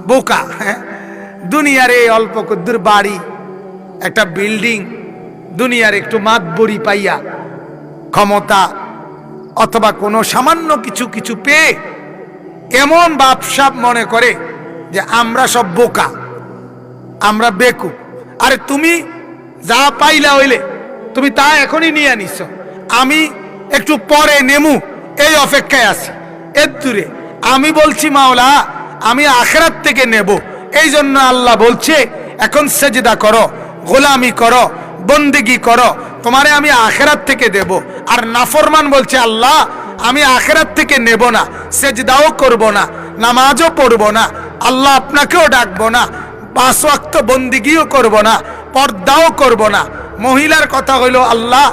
বোকা। দুনিয়ার এই অল্প কদ্দুর বাড়ি, একটা বিল্ডিং, দুনিয়ার একটু মাতবরি পাইয়া, ক্ষমতা অথবা কোনো সামান্য কিছু পেয়ে এমন বাপসাপ মনে করে যে আমরা সব বোকা, আমরা বেকুব। আরে তুমি যা পাইলা হইলে তুমি তা এখনই নিয়ে নিছ, আমি একটু পরে নেমু এই অপেক্ষায় আছি। এর দূরে আমি বলছি মাওলা আমি আখিরাত থেকে নেব, এই জন্য আল্লাহ বলছে এখন সেজদা করো, গোলামি করো, বন্দেগি করো, তোমারে আমি আখিরাত থেকে দেব। আর নাফরমান বলছে আল্লাহ আমি আখিরাত থেকে নেব না, সেজদাও করব না, নামাজও পড়ব না, আল্লাহ আপনাকেও ডাকবো না, 5 ওয়াক্ত বন্দেগিও করব না, পর্দাও করব না। মহিলার কথা হইল আল্লাহ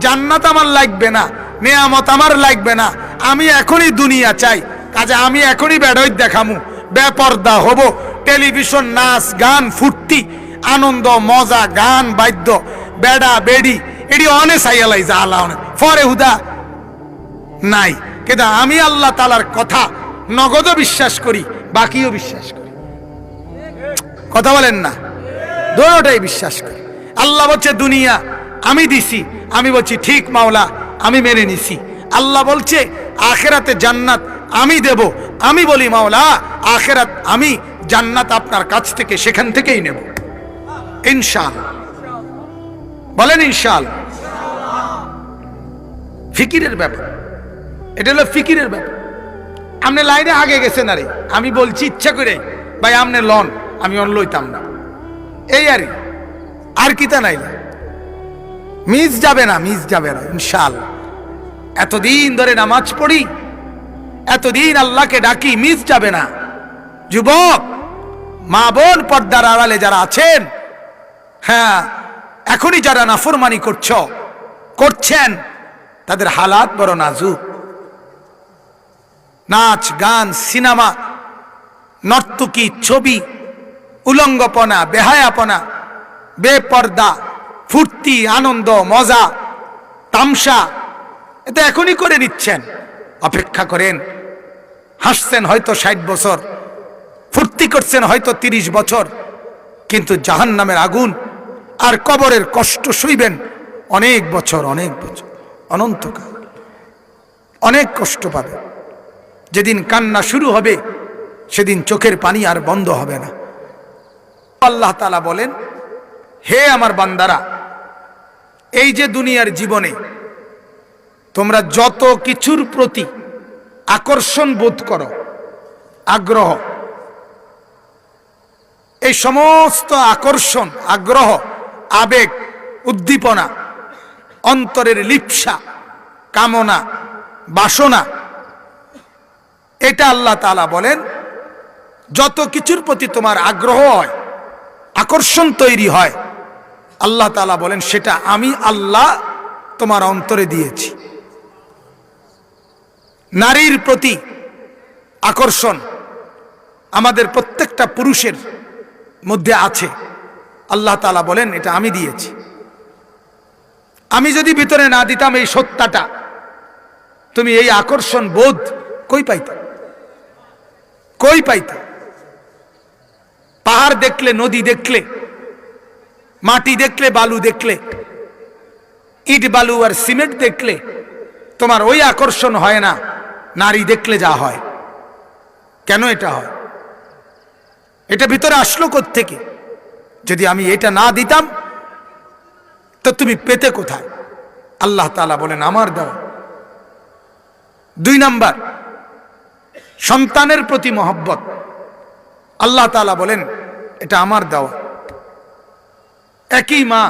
জান্নাত আমার লাগবে না, নেয়ামত আমার লাগবে না, আমি এখনই দুনিয়া চাই, কাজে আমি এখনই বেড়ই দেখামু, বেপর্দা হব, টেলিভিশন, নাচ গান, ফুর্তি, আনন্দ, মজা, গান বাদ্য, বেড়া বেড়ি, এটি অনেক সাইয়ালাই যা আল্লাহ ফরে হুদা নাই। কিন্তু আমি আল্লাহ তাআলার কথা নগদও বিশ্বাস করি, বাকিও বিশ্বাস করি। কথা বলেন না? দুটোটাই বিশ্বাস করি। আল্লাহ বলছে দুনিয়া আমি দিছি, আমি বলছি ঠিক মাওলা আমি মেনে নিছি। আল্লাহ বলছে আখিরাতে জান্নাত আমি দেব, আমি বলি মাওলা আখিরাত আমি জান্নাত আপনার কাছ থেকে সেখান থেকেই নেব ইনশাআল্লাহ। বলেন ইনশাআল্লাহ। ফিকিরের ব্যাপার, এটা হলো ফিকিরের ব্যাপার। আপনি লাইনে আগে গেছেন, আরে আমি বলছি ইচ্ছা করে ভাই আপনি লন, আমি অন লইতাম না, এই আর কিতা নাই, মিস যাবে না, মিস যাবে না ইনশাআল্লাহ। এতদিন ধরে নামাজ পড়ি, এতদিন আল্লাহকে ডাকি, মিস যাবে না। যুবক মা বোন পর্দার আড়ালে যারা আছেন, হ্যাঁ এখনই যারা নাফরমানি করছেন তাদের হালাত বড় নাজুক। নাচ গান, সিনেমা, নর্তকী, ছবি, উলঙ্গপনা, বেহায়াপনা, বেপর্দা, ফুর্তি, আনন্দ, মজা, তামসা, এটা এখনই করে নিচ্ছেন। অপেক্ষা করেন, হাসছেন হয়তো 60 বছর, ফুর্তি করছেন হয়তো 30 বছর, কিন্তু জাহান্নামের আগুন আর কবরের কষ্ট সইবেন অনেক বছর, অনেক বছর, অনন্তকাল অনেক কষ্ট পাবে। যেদিন কান্না শুরু হবে সেদিন চোখের পানি আর বন্ধ হবে না। আল্লাহ তাআলা বলেন হে আমার বান্দারা, এই যে দুনিয়ার জীবনে তোমরা যত কিছুর প্রতি আকর্ষণ বোধ করো, আগ্রহ, এই সমস্ত আকর্ষণ, আগ্রহ, আবেগ, উদ্দীপনা, অন্তরের লিপ্সা, কামনা, বাসনা, এটা আল্লাহ তাআলা বলেন যত কিছুর প্রতি তোমার আগ্রহ হয়, আকর্ষণ তৈরি হয়, আল্লাহ তাআলা বলেন সেটা আমি আল্লাহ তোমার অন্তরে দিয়েছি। নারীর প্রতি আকর্ষণ আমাদের প্রত্যেকটা পুরুষের মধ্যে আছে, আল্লাহ তাআলা বলেন এটা আমি দিয়েছি। আমি যদি ভিতরে না দিতাম এই সত্তাটা, তুমি এই আকর্ষণ বোধ কই পাইতে? কই পাইতে? পাহাড় দেখলে, নদী দেখলে, মাটি দেখলে, বালু দেখলে, ইট বালু আর সিমেন্ট দেখলে তোমার ওই আকর্ষণ হয় না নারী দেখলে যা হয়। কেন এটা হয়? এটা ভিতরে আসলো কোত্থেকে? যদি আমি এটা না দিতাম তো তুমি পেতে কোথায়? আল্লাহ তাআলা বলেন আমার দেওয়া। 2 নাম্বার, সন্তানের প্রতি মহব্বত, আল্লাহ তাআলা বলেন এটা আমার দেওয়া। একই মা